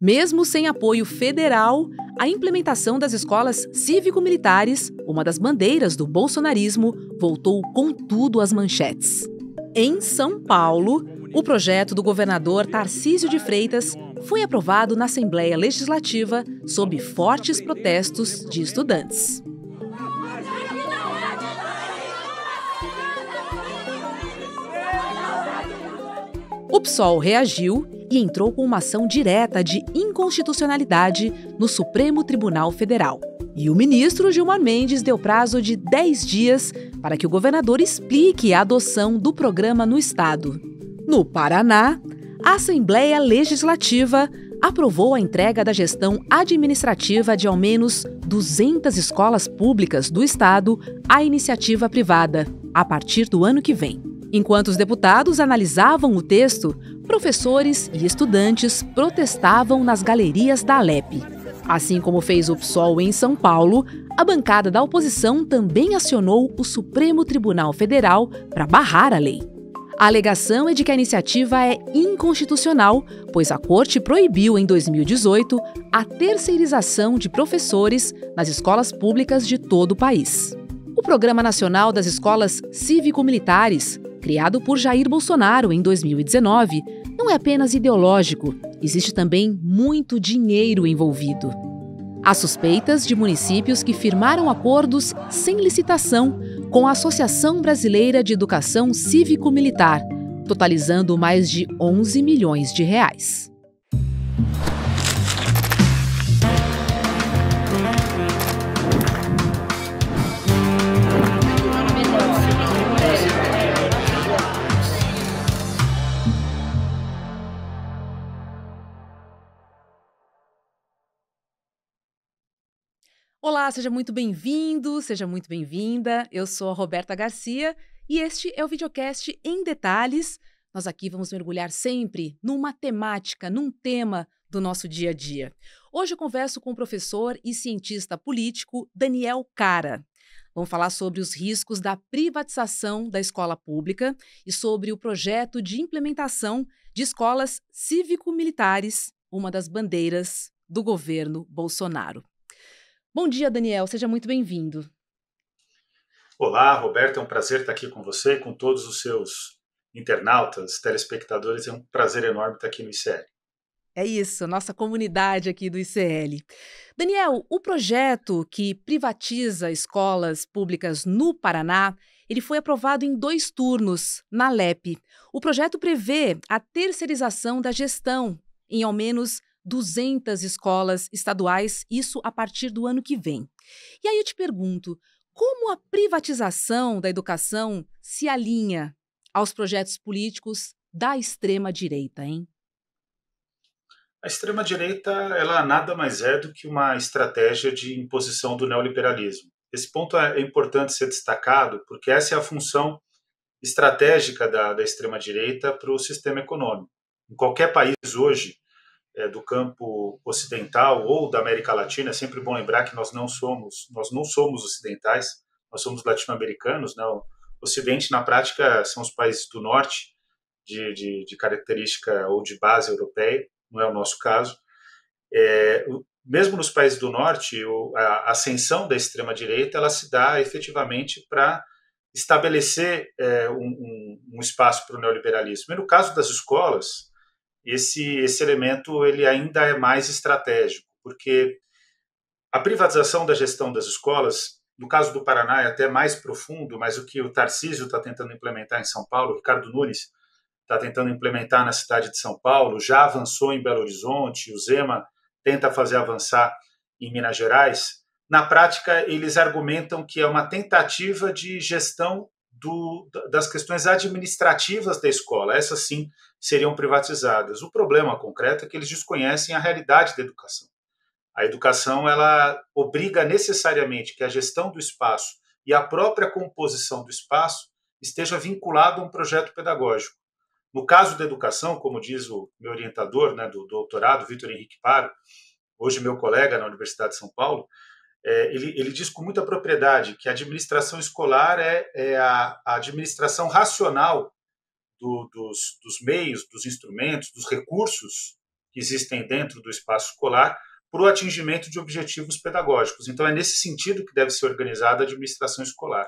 Mesmo sem apoio federal, a implementação das escolas cívico-militares, uma das bandeiras do bolsonarismo, voltou com tudo às manchetes. Em São Paulo, o projeto do governador Tarcísio de Freitas foi aprovado na Assembleia Legislativa sob fortes protestos de estudantes. O PSOL reagiu e entrou com uma ação direta de inconstitucionalidade no Supremo Tribunal Federal. E o ministro Gilmar Mendes deu prazo de 10 dias para que o governador explique a adoção do programa no estado. No Paraná, a Assembleia Legislativa aprovou a entrega da gestão administrativa de ao menos 200 escolas públicas do estado à iniciativa privada, a partir do ano que vem. Enquanto os deputados analisavam o texto, professores e estudantes protestavam nas galerias da Alep. Assim como fez o PSOL em São Paulo, a bancada da oposição também acionou o Supremo Tribunal Federal para barrar a lei. A alegação é de que a iniciativa é inconstitucional, pois a Corte proibiu em 2018 a terceirização de professores nas escolas públicas de todo o país. O Programa Nacional das Escolas Cívico-Militares, criado por Jair Bolsonaro em 2019, não é apenas ideológico, existe também muito dinheiro envolvido. Há suspeitas de municípios que firmaram acordos sem licitação com a Associação Brasileira de Educação Cívico-Militar, totalizando mais de 11 milhões de reais. Olá, seja muito bem-vindo, seja muito bem-vinda. Eu sou a Roberta Garcia e este é o videocast em detalhes. Nós aqui vamos mergulhar sempre numa temática, num tema do nosso dia a dia. Hoje eu converso com o professor e cientista político Daniel Cara. Vamos falar sobre os riscos da privatização da escola pública e sobre o projeto de implementação de escolas cívico-militares, uma das bandeiras do governo Bolsonaro. Bom dia, Daniel. Seja muito bem-vindo. Olá, Roberto. É um prazer estar aqui com você e com todos os seus internautas, telespectadores. É um prazer enorme estar aqui no ICL. É isso, nossa comunidade aqui do ICL. Daniel, o projeto que privatiza escolas públicas no Paraná, ele foi aprovado em 2 turnos na Alep. O projeto prevê a terceirização da gestão em ao menos 200 escolas estaduais, isso a partir do ano que vem. E aí eu te pergunto, como a privatização da educação se alinha aos projetos políticos da extrema-direita, hein? A extrema-direita, ela nada mais é do que uma estratégia de imposição do neoliberalismo. Esse ponto é importante ser destacado, porque essa é a função estratégica da extrema-direita para o sistema econômico. Em qualquer país hoje, do campo ocidental ou da América Latina, é sempre bom lembrar que nós não somos ocidentais, nós somos latino-americanos, né? O Ocidente, na prática, são os países do norte, de característica ou de base europeia, não é o nosso caso. Mesmo nos países do norte, a ascensão da extrema-direita ela se dá efetivamente para estabelecer um espaço para o neoliberalismo. E no caso das escolas, esse elemento ele ainda é mais estratégico, porque a privatização da gestão das escolas, no caso do Paraná, é até mais profundo, mas o que o Tarcísio está tentando implementar em São Paulo, o Ricardo Nunes está tentando implementar na cidade de São Paulo, já avançou em Belo Horizonte, o Zema tenta fazer avançar em Minas Gerais. Na prática, eles argumentam que é uma tentativa de gestão das questões administrativas da escola. Essas sim seriam privatizadas. O problema concreto é que eles desconhecem a realidade da educação. A educação ela obriga necessariamente que a gestão do espaço e a própria composição do espaço esteja vinculado a um projeto pedagógico. No caso da educação, como diz o meu orientador, né, do doutorado, Vitor Henrique Paro, hoje meu colega na Universidade de São Paulo, ele diz com muita propriedade que a administração escolar é a administração racional dos meios, dos instrumentos, dos recursos que existem dentro do espaço escolar para o atingimento de objetivos pedagógicos. Então, é nesse sentido que deve ser organizada a administração escolar.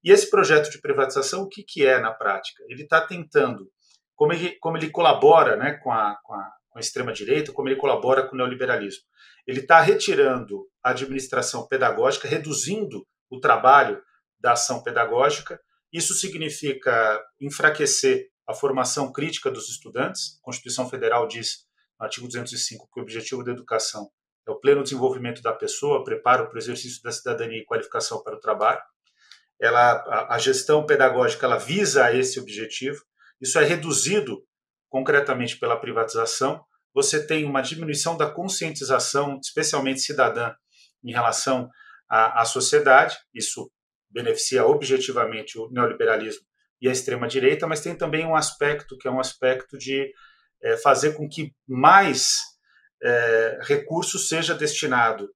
E esse projeto de privatização, o que é na prática? Ele está tentando, como ele colabora, né, com a extrema-direita, como ele colabora com o neoliberalismo. Ele está retirando a administração pedagógica, reduzindo o trabalho da ação pedagógica. Isso significa enfraquecer a formação crítica dos estudantes. A Constituição Federal diz, no artigo 205, que o objetivo da educação é o pleno desenvolvimento da pessoa, preparo para o exercício da cidadania e qualificação para o trabalho. A gestão pedagógica ela visa esse objetivo. Isso é reduzido concretamente pela privatização. Você tem uma diminuição da conscientização, especialmente cidadã, em relação à sociedade. Isso beneficia objetivamente o neoliberalismo e a extrema-direita, mas tem também um aspecto que é um aspecto de fazer com que mais recurso seja destinado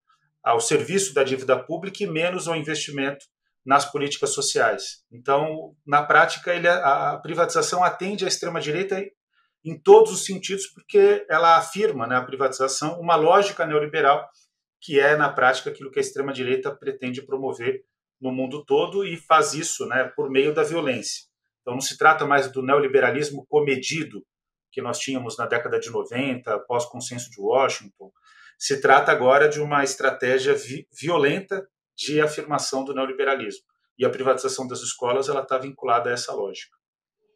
ao serviço da dívida pública e menos ao investimento nas políticas sociais. Então, na prática, a privatização atende à extrema-direita em todos os sentidos, porque ela afirma, né, a privatização, uma lógica neoliberal, que é, na prática, aquilo que a extrema-direita pretende promover no mundo todo e faz isso, né, por meio da violência. Então, não se trata mais do neoliberalismo comedido que nós tínhamos na década de 90, pós-consenso de Washington. Se trata agora de uma estratégia violenta de afirmação do neoliberalismo. E a privatização das escolas ela está vinculada a essa lógica.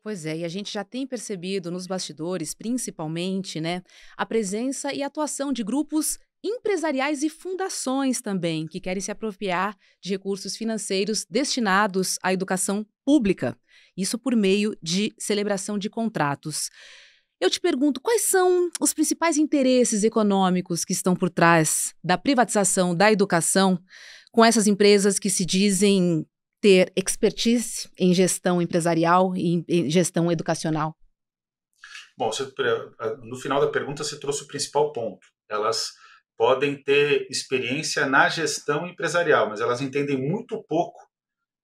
Pois é, e a gente já tem percebido nos bastidores, principalmente, né, a presença e atuação de grupos empresariais e fundações também, que querem se apropriar de recursos financeiros destinados à educação pública. Isso por meio de celebração de contratos. Eu te pergunto, quais são os principais interesses econômicos que estão por trás da privatização da educação com essas empresas que se dizem ter expertise em gestão empresarial e em gestão educacional? Bom, no final da pergunta você trouxe o principal ponto. Elas podem ter experiência na gestão empresarial, mas elas entendem muito pouco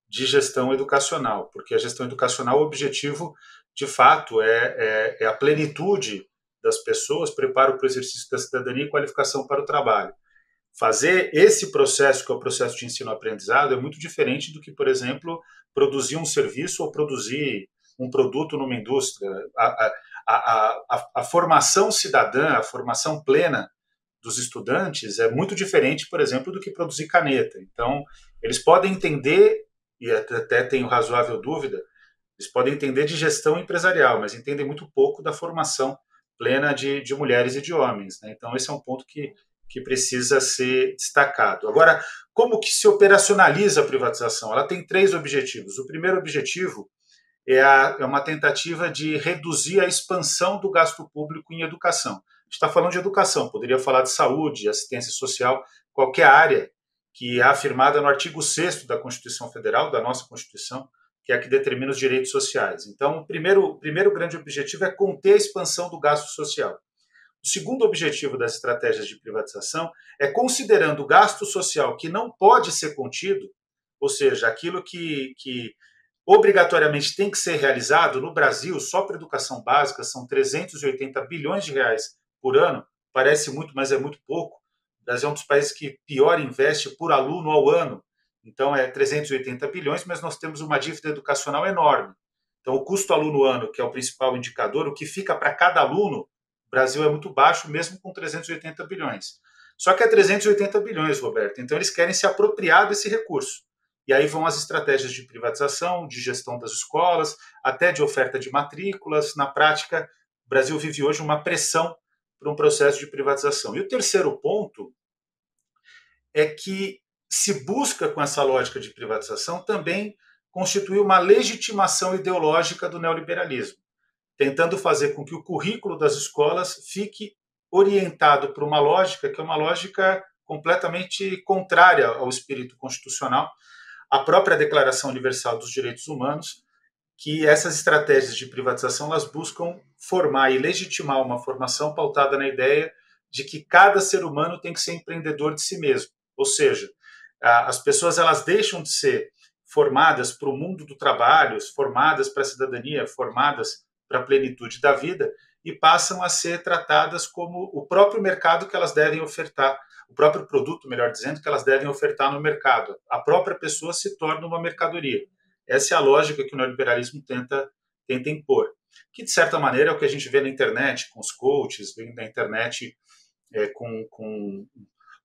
de gestão educacional, porque a gestão educacional, o objetivo, de fato, é a plenitude das pessoas, preparo para o exercício da cidadania e qualificação para o trabalho. Fazer esse processo, que é o processo de ensino-aprendizado, é muito diferente do que, por exemplo, produzir um serviço ou produzir um produto numa indústria. A formação cidadã, a formação plena dos estudantes é muito diferente, por exemplo, do que produzir caneta. Então, eles podem entender, e até tenho razoável dúvida, eles podem entender de gestão empresarial, mas entendem muito pouco da formação plena de mulheres e de homens, né? Então, esse é um ponto que precisa ser destacado. Agora, como que se operacionaliza a privatização? Ela tem 3 objetivos. O primeiro objetivo é uma tentativa de reduzir a expansão do gasto público em educação. A gente está falando de educação, poderia falar de saúde, assistência social, qualquer área que é afirmada no artigo 6º da Constituição Federal, da nossa Constituição, que é a que determina os direitos sociais. Então, o primeiro grande objetivo é conter a expansão do gasto social. O segundo objetivo das estratégias de privatização é, considerando o gasto social que não pode ser contido, ou seja, aquilo que obrigatoriamente tem que ser realizado no Brasil, só para educação básica, são 380 bilhões de reais por ano, parece muito, mas é muito pouco. O Brasil é um dos países que pior investe por aluno ao ano, então é 380 bilhões, mas nós temos uma dívida educacional enorme. Então o custo aluno ano, que é o principal indicador, o que fica para cada aluno, o Brasil é muito baixo, mesmo com 380 bilhões. Só que é 380 bilhões, Roberto, então eles querem se apropriar desse recurso. E aí vão as estratégias de privatização, de gestão das escolas, até de oferta de matrículas. Na prática, o Brasil vive hoje uma pressão para um processo de privatização. E o terceiro ponto é que se busca, com essa lógica de privatização, também constituir uma legitimação ideológica do neoliberalismo, tentando fazer com que o currículo das escolas fique orientado por uma lógica que é uma lógica completamente contrária ao espírito constitucional, a própria Declaração Universal dos Direitos Humanos, que essas estratégias de privatização elas buscam formar e legitimar uma formação pautada na ideia de que cada ser humano tem que ser empreendedor de si mesmo. Ou seja, as pessoas elas deixam de ser formadas para o mundo do trabalho, formadas para a cidadania, formadas para a plenitude da vida, e passam a ser tratadas como o próprio mercado que elas devem ofertar, o próprio produto, melhor dizendo, que elas devem ofertar no mercado. A própria pessoa se torna uma mercadoria. Essa é a lógica que o neoliberalismo tenta impor, que de certa maneira é o que a gente vê na internet, com os coaches, vem na internet com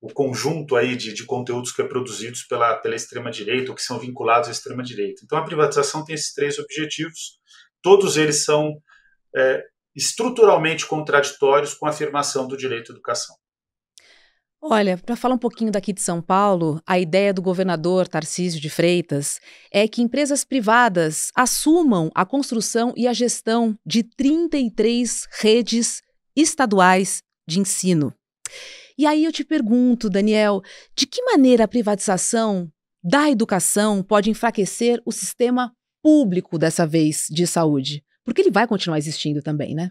o conjunto aí de conteúdos que é produzidos pela extrema-direita ou que são vinculados à extrema-direita. Então a privatização tem esses 3 objetivos, todos eles são estruturalmente contraditórios com a afirmação do direito à educação. Olha, para falar um pouquinho daqui de São Paulo, a ideia do governador Tarcísio de Freitas é que empresas privadas assumam a construção e a gestão de 33 redes estaduais de ensino. E aí eu te pergunto, Daniel, de que maneira a privatização da educação pode enfraquecer o sistema público, dessa vez, de saúde? Porque ele vai continuar existindo também, né?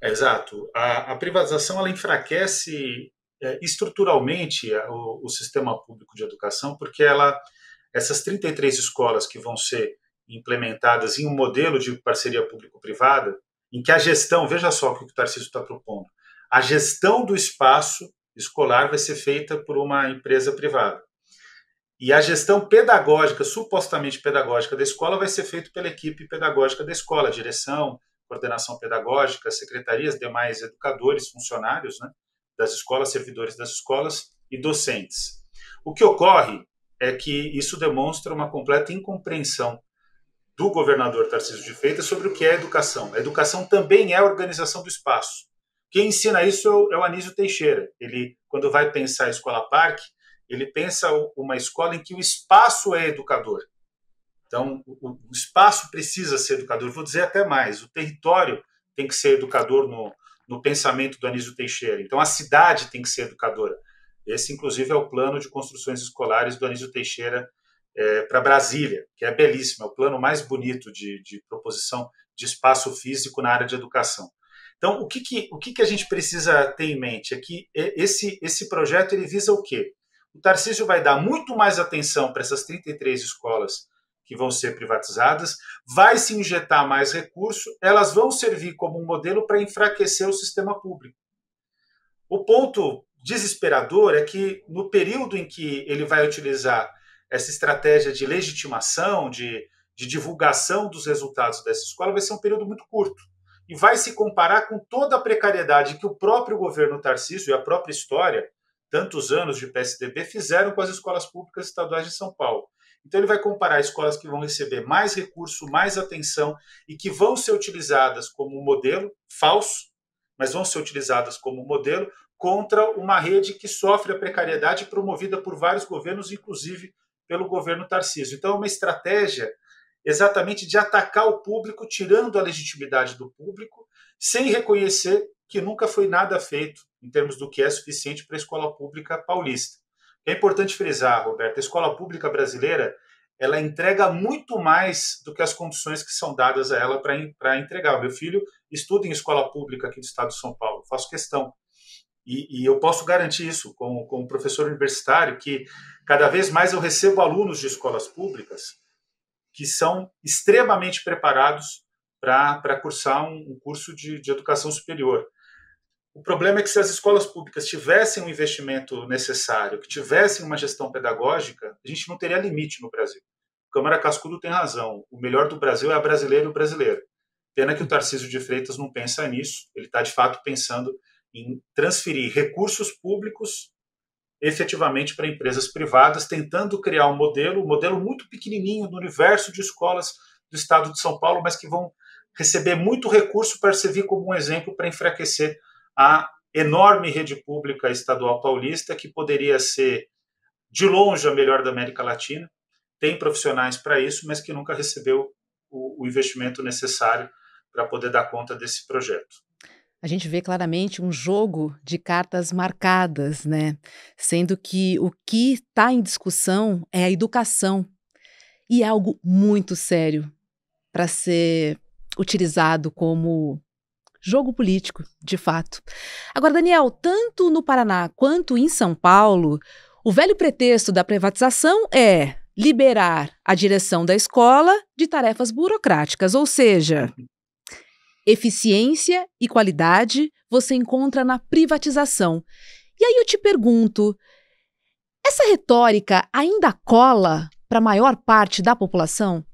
Exato. A privatização ela enfraquece estruturalmente o sistema público de educação, porque essas 33 escolas que vão ser implementadas em um modelo de parceria público-privada, em que a gestão, veja só o que o Tarcísio está propondo, a gestão do espaço escolar vai ser feita por uma empresa privada. E a gestão pedagógica, supostamente pedagógica da escola, vai ser feita pela equipe pedagógica da escola, direção, coordenação pedagógica, secretarias, demais educadores, funcionários, né, das escolas, servidores das escolas e docentes. O que ocorre é que isso demonstra uma completa incompreensão do governador Tarcísio de Freitas sobre o que é educação. A educação também é a organização do espaço. Quem ensina isso é o Anísio Teixeira. Ele, quando vai pensar a Escola Parque, ele pensa uma escola em que o espaço é educador. Então, o espaço precisa ser educador. Vou dizer até mais, o território tem que ser educador no pensamento do Anísio Teixeira. Então, a cidade tem que ser educadora. Esse, inclusive, é o plano de construções escolares do Anísio Teixeira para Brasília, que é belíssimo, é o plano mais bonito de proposição de espaço físico na área de educação. Então, o que a gente precisa ter em mente é que esse projeto ele visa o quê? O Tarcísio vai dar muito mais atenção para essas 33 escolas que vão ser privatizadas, vai se injetar mais recurso, elas vão servir como um modelo para enfraquecer o sistema público. O ponto desesperador é que, no período em que ele vai utilizar essa estratégia de legitimação, de divulgação dos resultados dessa escola, vai ser um período muito curto. E vai se comparar com toda a precariedade que o próprio governo Tarcísio e a própria história, tantos anos de PSDB, fizeram com as escolas públicas estaduais de São Paulo. Então ele vai comparar escolas que vão receber mais recurso, mais atenção e que vão ser utilizadas como modelo, falso, mas vão ser utilizadas como modelo, contra uma rede que sofre a precariedade promovida por vários governos, inclusive pelo governo Tarcísio. Então é uma estratégia exatamente de atacar o público, tirando a legitimidade do público, sem reconhecer que nunca foi nada feito em termos do que é suficiente para a escola pública paulista. É importante frisar, Roberto, a escola pública brasileira ela entrega muito mais do que as condições que são dadas a ela para entregar. O meu filho estuda em escola pública aqui do estado de São Paulo, faço questão. E eu posso garantir isso como professor universitário, que cada vez mais eu recebo alunos de escolas públicas que são extremamente preparados para cursar um curso de educação superior. O problema é que se as escolas públicas tivessem o investimento necessário, que tivessem uma gestão pedagógica, a gente não teria limite no Brasil. O Câmara Cascudo tem razão. O melhor do Brasil é a brasileira e o brasileiro. Pena que o Tarcísio de Freitas não pensa nisso. Ele está, de fato, pensando em transferir recursos públicos efetivamente para empresas privadas, tentando criar um modelo muito pequenininho no universo de escolas do estado de São Paulo, mas que vão receber muito recurso para servir como um exemplo para enfraquecer a enorme rede pública estadual paulista, que poderia ser, de longe, a melhor da América Latina. Tem profissionais para isso, mas que nunca recebeu o investimento necessário para poder dar conta desse projeto. A gente vê claramente um jogo de cartas marcadas, né? Sendo que o que está em discussão é a educação. E é algo muito sério para ser utilizado como jogo político, de fato. Agora, Daniel, tanto no Paraná quanto em São Paulo, o velho pretexto da privatização é liberar a direção da escola de tarefas burocráticas, ou seja, Eficiência e qualidade você encontra na privatização. E aí eu te pergunto, essa retórica ainda cola para a maior parte da população?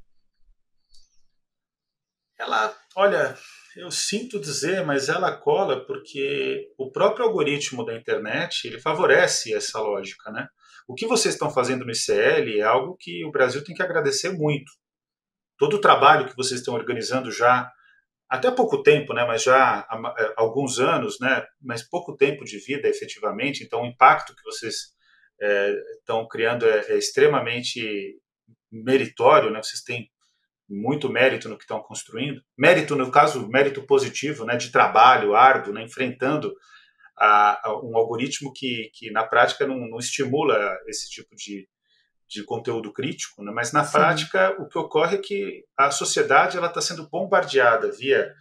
Olha, eu sinto dizer, mas ela cola porque o próprio algoritmo da internet, ele favorece essa lógica, né? O que vocês estão fazendo no ICL é algo que o Brasil tem que agradecer muito. Todo o trabalho que vocês estão organizando já, até há pouco tempo, né, mas já há alguns anos, né, mas pouco tempo de vida efetivamente, então o impacto que vocês estão criando é extremamente meritório, né, vocês têm muito mérito no que estão construindo, mérito no caso, mérito positivo, né, de trabalho árduo, né, enfrentando um algoritmo que na prática não estimula esse tipo de conteúdo crítico, né? Mas na Sim. prática o que ocorre é que a sociedade ela está sendo bombardeada via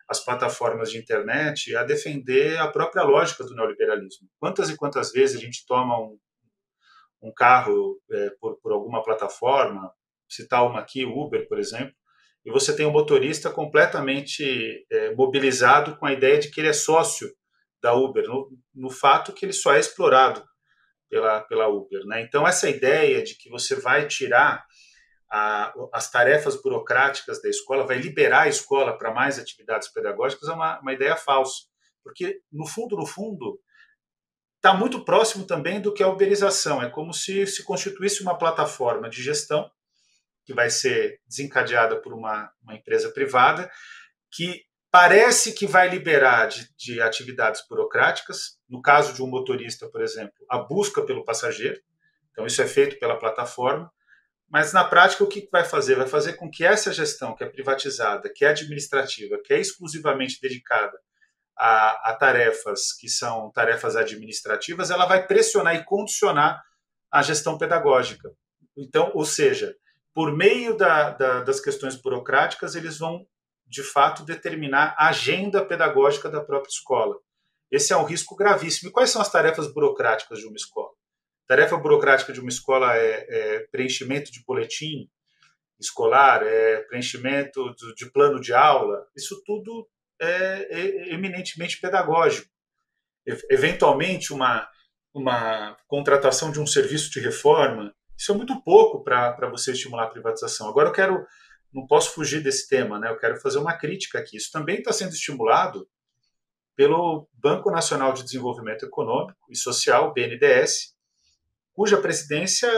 as plataformas de internet a defender a própria lógica do neoliberalismo. Quantas e quantas vezes a gente toma um carro por alguma plataforma, citar uma aqui, Uber, por exemplo, e você tem um motorista completamente mobilizado com a ideia de que ele é sócio da Uber, no fato que ele só é explorado pela Uber, né? Então, essa ideia de que você vai tirar as tarefas burocráticas da escola, vai liberar a escola para mais atividades pedagógicas, é uma ideia falsa. Porque, no fundo, está muito próximo também do que a uberização. É como se constituísse uma plataforma de gestão que vai ser desencadeada por uma empresa privada que parece que vai liberar de atividades burocráticas, no caso de um motorista, por exemplo, a busca pelo passageiro, então isso é feito pela plataforma, mas na prática o que vai fazer? Vai fazer com que essa gestão que é privatizada, que é administrativa, que é exclusivamente dedicada a tarefas que são tarefas administrativas, ela vai pressionar e condicionar a gestão pedagógica. Então, ou seja, por meio das questões burocráticas, eles vão de fato, determinar a agenda pedagógica da própria escola. Esse é um risco gravíssimo. E quais são as tarefas burocráticas de uma escola? A tarefa burocrática de uma escola é preenchimento de boletim escolar, é preenchimento de plano de aula. Isso tudo é eminentemente pedagógico. Eventualmente, uma contratação de um serviço de reforma, isso é muito pouco para você estimular a privatização. Agora não posso fugir desse tema, né? Eu quero fazer uma crítica aqui. Isso também está sendo estimulado pelo Banco Nacional de Desenvolvimento Econômico e Social, BNDES, cuja presidência,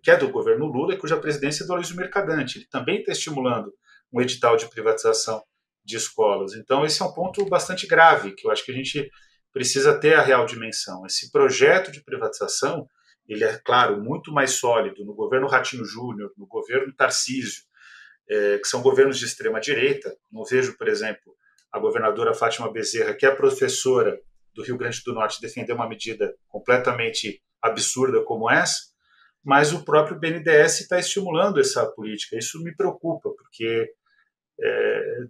que é do governo Lula, e cuja presidência é do Aloysio Mercadante. Ele também está estimulando um edital de privatização de escolas. Então, esse é um ponto bastante grave, que eu acho que a gente precisa ter a real dimensão. Esse projeto de privatização, ele é, claro, muito mais sólido no governo Ratinho Júnior, no governo Tarcísio, que são governos de extrema-direita. Não vejo, por exemplo, a governadora Fátima Bezerra, que é professora do Rio Grande do Norte, defender uma medida completamente absurda como essa, mas o próprio BNDES está estimulando essa política. Isso me preocupa, porque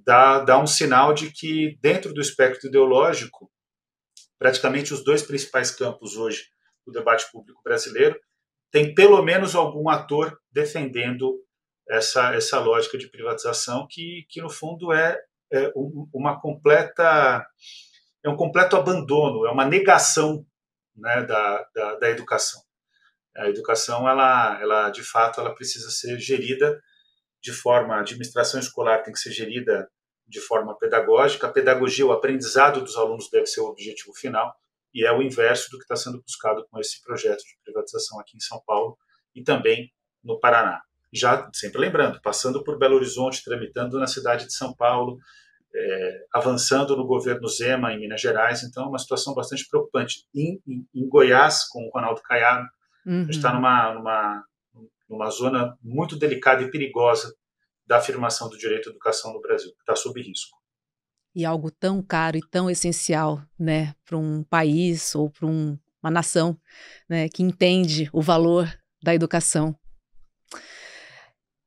dá um sinal de que, dentro do espectro ideológico, praticamente os dois principais campos hoje do debate público brasileiro tem pelo menos algum ator defendendo essa lógica de privatização que no fundo é um completo abandono, é uma negação, né, da educação. A educação, ela de fato, ela precisa ser gerida a administração escolar tem que ser gerida de forma pedagógica, a pedagogia, o aprendizado dos alunos deve ser o objetivo final, e é o inverso do que está sendo buscado com esse projeto de privatização aqui em São Paulo e também no Paraná. Já, sempre lembrando, passando por Belo Horizonte, tramitando na cidade de São Paulo, avançando no governo Zema, em Minas Gerais. Então, é uma situação bastante preocupante. Em Goiás, com o Ronaldo Caiado, a gente está numa zona muito delicada e perigosa da afirmação do direito à educação no Brasil, que está sob risco. E algo tão caro e tão essencial, né, para um país ou para uma nação, né, que entende o valor da educação.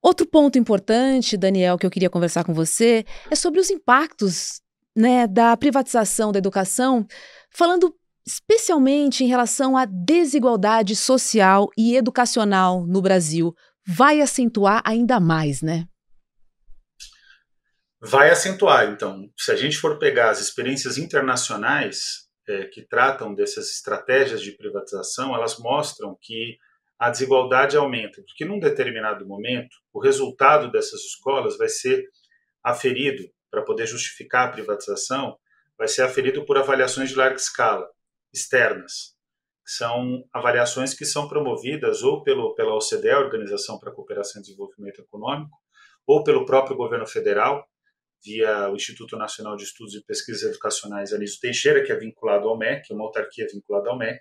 Outro ponto importante, Daniel, que eu queria conversar com você, é sobre os impactos, né, da privatização da educação, falando especialmente em relação à desigualdade social e educacional no Brasil. Vai acentuar ainda mais, né? vai acentuar. Então, se a gente for pegar as experiências internacionais que tratam dessas estratégias de privatização, elas mostram que a desigualdade aumenta, porque num determinado momento, o resultado dessas escolas vai ser aferido, para poder justificar a privatização, vai ser aferido por avaliações de larga escala, externas, que são avaliações que são promovidas ou pela OCDE, a Organização para a Cooperação e Desenvolvimento Econômico, ou pelo próprio governo federal, via o Instituto Nacional de Estudos e Pesquisas Educacionais Anísio Teixeira, que é vinculado ao MEC, uma autarquia vinculada ao MEC,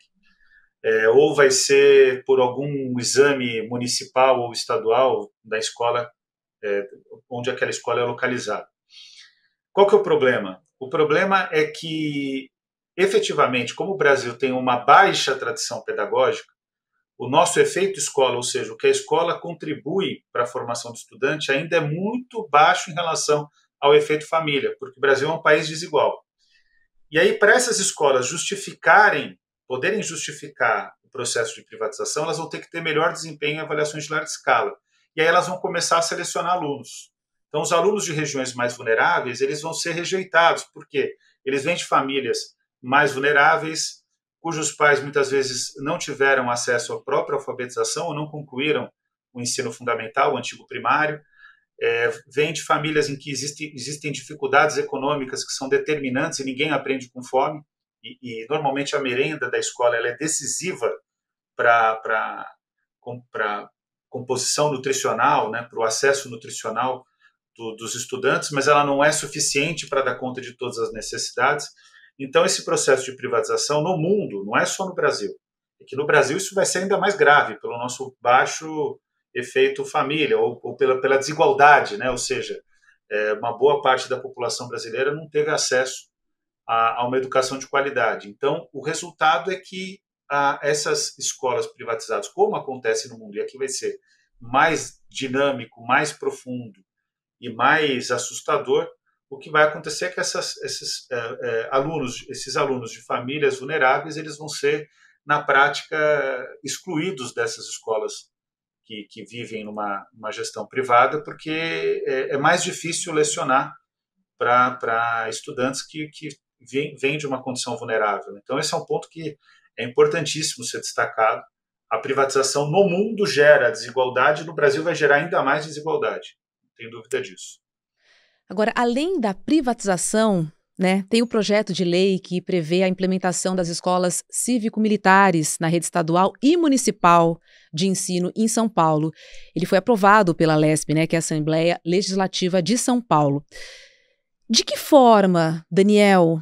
ou vai ser por algum exame municipal ou estadual da escola, onde aquela escola é localizada. Qual que é o problema? O problema é que, efetivamente, como o Brasil tem uma baixa tradição pedagógica, o nosso efeito escola, ou seja, o que a escola contribui para a formação do estudante, ainda é muito baixo em relação ao efeito família, porque o Brasil é um país desigual. E aí, para essas escolas poderem justificar o processo de privatização, elas vão ter que ter melhor desempenho em avaliações de larga escala. E aí elas vão começar a selecionar alunos. Então, os alunos de regiões mais vulneráveis, eles vão ser rejeitados, porque eles vêm de famílias mais vulneráveis, cujos pais muitas vezes não tiveram acesso à própria alfabetização ou não concluíram o ensino fundamental, o antigo primário, vem de famílias em que existem dificuldades econômicas que são determinantes e ninguém aprende com fome, e normalmente a merenda da escola ela é decisiva para composição nutricional, né, para o acesso nutricional dos estudantes, mas ela não é suficiente para dar conta de todas as necessidades. Então, esse processo de privatização no mundo, não é só no Brasil, é que no Brasil isso vai ser ainda mais grave pelo nosso baixo efeito família, ou pela desigualdade, né? Ou seja, uma boa parte da população brasileira não teve acesso a uma educação de qualidade. Então, o resultado é que essas escolas privatizadas, como acontece no mundo, e aqui vai ser mais dinâmico, mais profundo e mais assustador, o que vai acontecer é que esses alunos de famílias vulneráveis, eles vão ser, na prática, excluídos dessas escolas que vivem numa gestão privada, porque é mais difícil lecionar para estudantes que vêm de uma condição vulnerável. Então, esse é um ponto que é importantíssimo ser destacado. A privatização no mundo gera desigualdade, no Brasil vai gerar ainda mais desigualdade, não tem dúvida disso. Agora, além da privatização, né, tem o projeto de lei que prevê a implementação das escolas cívico-militares na rede estadual e municipal de ensino em São Paulo. Ele foi aprovado pela LESP, né, que é a Assembleia Legislativa de São Paulo. De que forma, Daniel,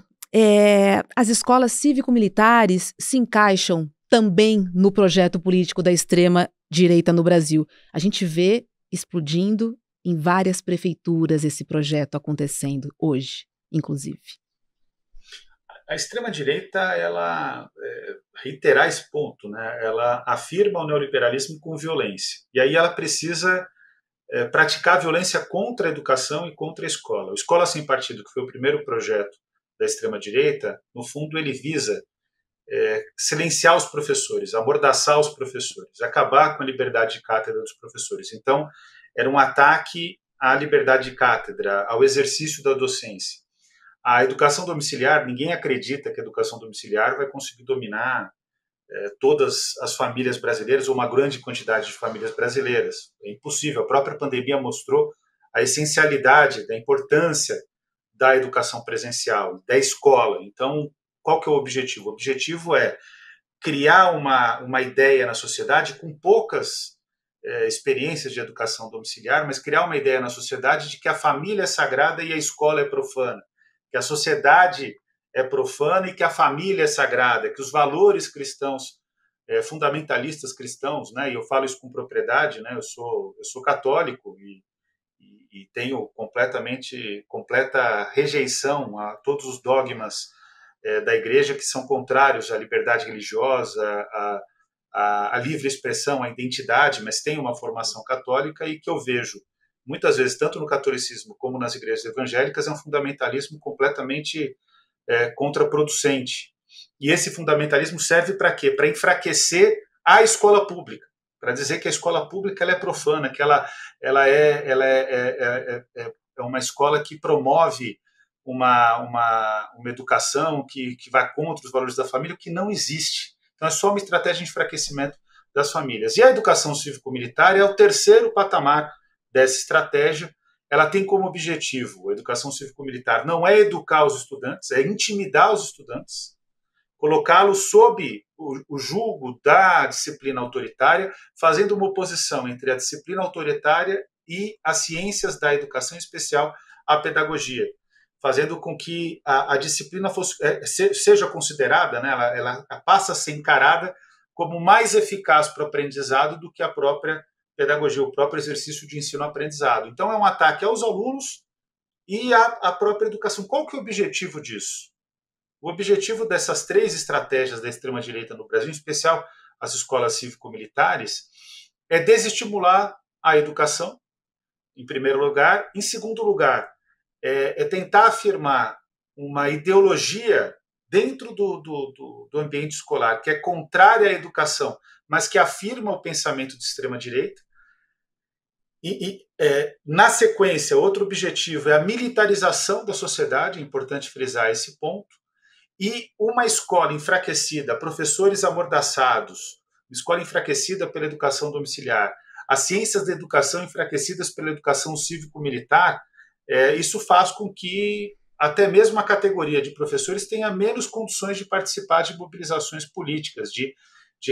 as escolas cívico-militares se encaixam também no projeto político da extrema-direita no Brasil? A gente vê explodindo em várias prefeituras esse projeto acontecendo hoje, inclusive. A extrema-direita, ela reiterar esse ponto, né? Ela afirma o neoliberalismo com violência. E aí ela precisa praticar violência contra a educação e contra a escola. O Escola Sem Partido, que foi o primeiro projeto da extrema-direita, no fundo ele visa silenciar os professores, amordaçar os professores, acabar com a liberdade de cátedra dos professores. Então, era um ataque à liberdade de cátedra, ao exercício da docência. A educação domiciliar, ninguém acredita que a educação domiciliar vai conseguir dominar todas as famílias brasileiras, ou uma grande quantidade de famílias brasileiras. É impossível. A própria pandemia mostrou a essencialidade da importância da educação presencial, da escola. Então, qual que é o objetivo? O objetivo é criar uma ideia na sociedade com poucas experiências de educação domiciliar, mas criar uma ideia na sociedade de que a família é sagrada e a escola é profana, que a sociedade é profana e que a família é sagrada, que os valores cristãos, fundamentalistas cristãos, né, e eu falo isso com propriedade, né, eu sou católico e tenho completa rejeição a todos os dogmas da igreja que são contrários à liberdade religiosa, à livre expressão, à identidade, mas tem uma formação católica e que eu vejo muitas vezes, tanto no catolicismo como nas igrejas evangélicas, é um fundamentalismo completamente contraproducente. E esse fundamentalismo serve para quê? Para enfraquecer a escola pública, para dizer que a escola pública ela é profana, que ela é é uma escola que promove uma educação que vai contra os valores da família, o que não existe. Então, é só uma estratégia de enfraquecimento das famílias. E a educação cívico-militar é o terceiro patamar dessa estratégia. Ela tem como objetivo, a educação cívico-militar não é educar os estudantes, é intimidar os estudantes, colocá-los sob o jugo da disciplina autoritária, fazendo uma oposição entre a disciplina autoritária e as ciências da educação, em especial a pedagogia, fazendo com que a disciplina seja considerada, né, ela passa a ser encarada como mais eficaz para o aprendizado do que a própria pedagogia, o próprio exercício de ensino-aprendizado. Então, é um ataque aos alunos e à própria educação. Qual que é o objetivo disso? O objetivo dessas três estratégias da extrema-direita no Brasil, em especial as escolas cívico-militares, é desestimular a educação, em primeiro lugar. Em segundo lugar, é tentar afirmar uma ideologia dentro do ambiente escolar que é contrária à educação, mas que afirma o pensamento de extrema-direita. Na sequência, outro objetivo é a militarização da sociedade, é importante frisar esse ponto, e uma escola enfraquecida, professores amordaçados, uma escola enfraquecida pela educação domiciliar, as ciências da educação enfraquecidas pela educação cívico-militar, isso faz com que até mesmo a categoria de professores tenha menos condições de participar de mobilizações políticas, de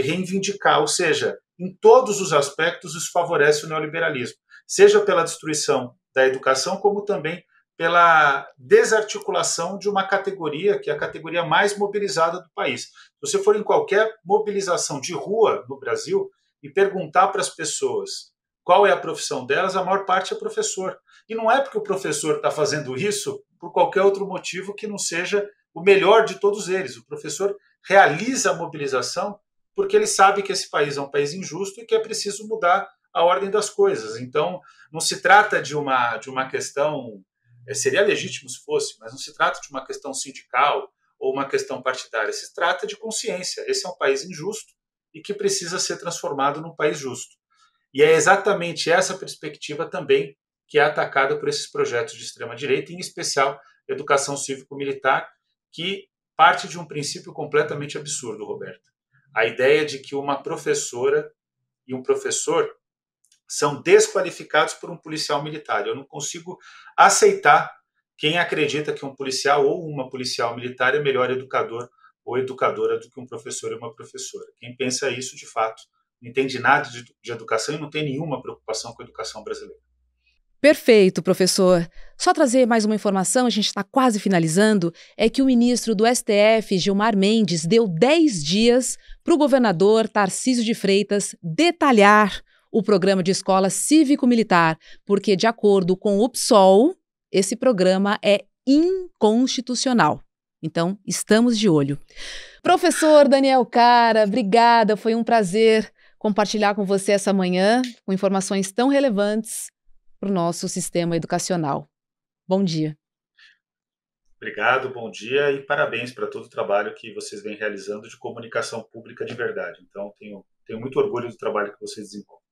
reivindicar, ou seja, em todos os aspectos isso favorece o neoliberalismo, seja pela destruição da educação, como também pela desarticulação de uma categoria que é a categoria mais mobilizada do país. Se você for em qualquer mobilização de rua no Brasil e perguntar para as pessoas qual é a profissão delas, a maior parte é professor. E não é porque o professor está fazendo isso por qualquer outro motivo que não seja o melhor de todos eles. O professor realiza a mobilização porque ele sabe que esse país é um país injusto e que é preciso mudar a ordem das coisas. Então, não se trata de uma questão, seria legítimo se fosse, mas não se trata de uma questão sindical ou uma questão partidária, se trata de consciência. Esse é um país injusto e que precisa ser transformado num país justo. E é exatamente essa perspectiva também que é atacada por esses projetos de extrema-direita, em especial educação cívico-militar, que parte de um princípio completamente absurdo, Roberto. A ideia de que uma professora e um professor são desqualificados por um policial militar. Eu não consigo aceitar quem acredita que um policial ou uma policial militar é melhor educador ou educadora do que um professor e uma professora. Quem pensa isso, de fato, não entende nada de educação e não tem nenhuma preocupação com a educação brasileira. Perfeito, professor. Só trazer mais uma informação, a gente está quase finalizando, é que o ministro do STF, Gilmar Mendes, deu 10 dias para o governador Tarcísio de Freitas detalhar o programa de escola cívico-militar, porque, de acordo com o PSOL, esse programa é inconstitucional. Então, estamos de olho. Professor Daniel Cara, obrigada, foi um prazer compartilhar com você essa manhã, com informações tão relevantes para o nosso sistema educacional. Bom dia. Obrigado, bom dia e parabéns para todo o trabalho que vocês vêm realizando de comunicação pública de verdade. Então, tenho muito orgulho do trabalho que vocês desenvolvem.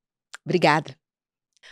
Obrigada.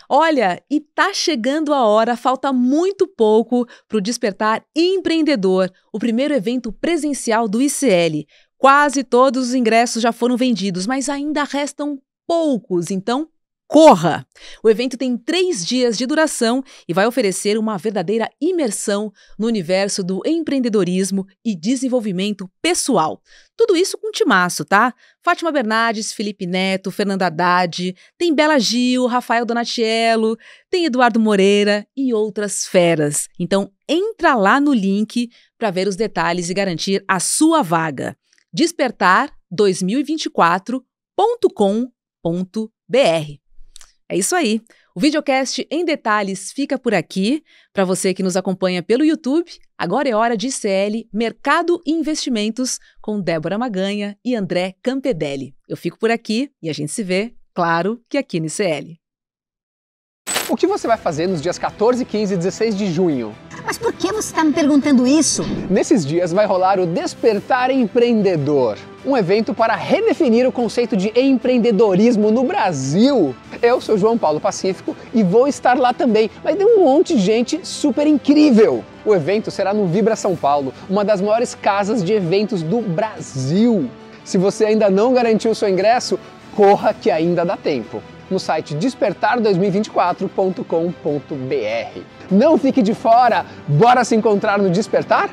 Olha, e tá chegando a hora, falta muito pouco para o Despertar Empreendedor, o primeiro evento presencial do ICL. Quase todos os ingressos já foram vendidos, mas ainda restam poucos, então corra! O evento tem 3 dias de duração e vai oferecer uma verdadeira imersão no universo do empreendedorismo e desenvolvimento pessoal. Tudo isso com timaço, tá? Fátima Bernardes, Felipe Neto, Fernanda Haddad, tem Bela Gil, Rafael Donatiello, tem Eduardo Moreira e outras feras. Então, entra lá no link para ver os detalhes e garantir a sua vaga. despertar2024.com.br. É isso aí. O videocast em detalhes fica por aqui. Para você que nos acompanha pelo YouTube, agora é hora de ICL Mercado e Investimentos com Débora Maganha e André Campedelli. Eu fico por aqui e a gente se vê, claro, que aqui no ICL. O que você vai fazer nos dias 14, 15 e 16 de junho? Mas por que você está me perguntando isso? Nesses dias vai rolar o Despertar Empreendedor, um evento para redefinir o conceito de empreendedorismo no Brasil. Eu sou João Paulo Pacífico e vou estar lá também. Vai ter um monte de gente super incrível. O evento será no Vibra São Paulo, uma das maiores casas de eventos do Brasil. Se você ainda não garantiu o seu ingresso, corra que ainda dá tempo. No site despertar2024.com.br. Não fique de fora! Bora se encontrar no Despertar?